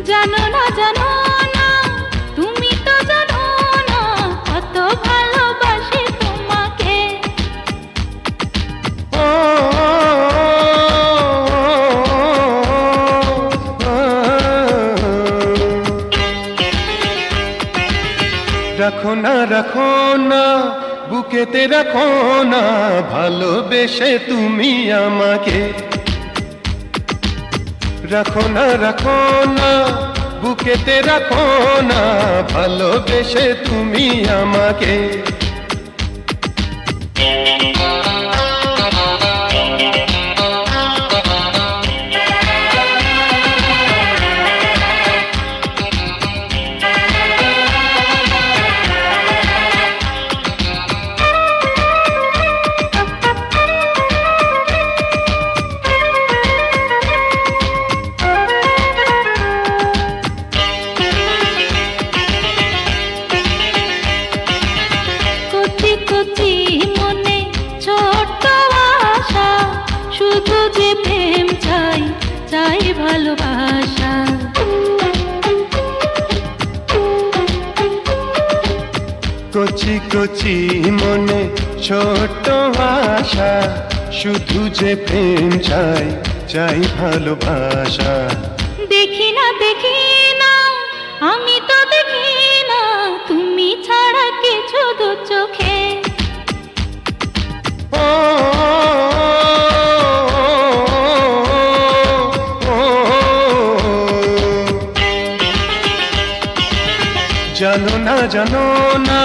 জানো না জানো না, তুমি তো জানো না কত ভালোবাসি তোমাকে। রাখো না রাখো না, বুকেতে রাখো না, ভালোবেসে তুমি আমাকে। রাখো না, বুকেতে রাখো না, ভালোবেসে তুমি আমাকে। শুধু যে প্রেম চাই, চাই ভালোবাসা। কচি কচি মনে ছোট আশা, শুধু যে প্রেম চাই, চাই ভালোবাসা। দেখি না আমি তো দেখি না, তুমি ছাড়া কিছু দু চোখে। জানো না,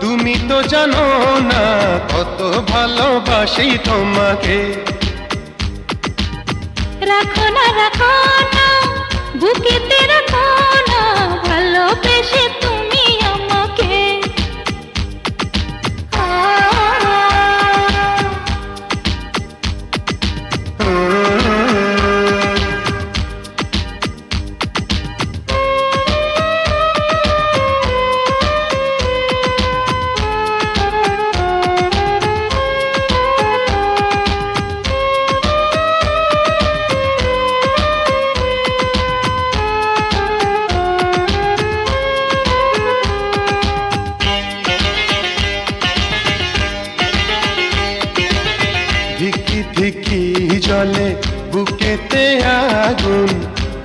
তুমি তো জানো না কত ভালোবাসি তোমাকে। রাখো না বুকেতে রাখো না, ভালোবেসে তুমি আমাকে। ধিকি জলে বুকেতে আগুন,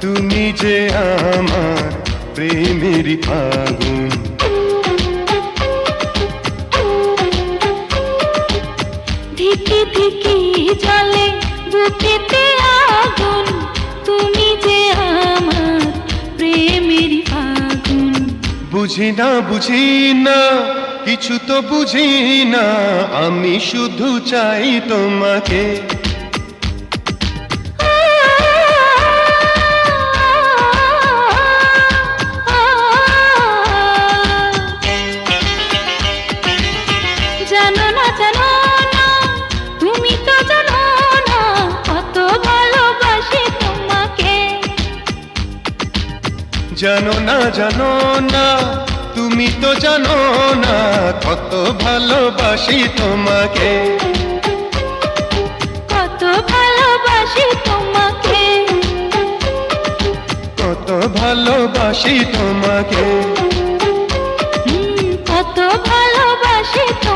তুমি যে আমার প্রেমের আগুন। ধিকি জলে বুকেতে আগুন, তুমি যে আমার প্রেমের আগুন। বুঝি না কিছু তো বুঝি না, আমি শুধু চাই তোমাকে। জানো না তুমি তো জানো না কত ভালোবাসি তোমাকে। জানো না, তুমি তো জানো না কত ভালোবাসি তোমাকে। কত ভালোবাসি তোমাকে, কত ভালোবাসি তোমাকে, কত ভালোবাসি তোমাকে।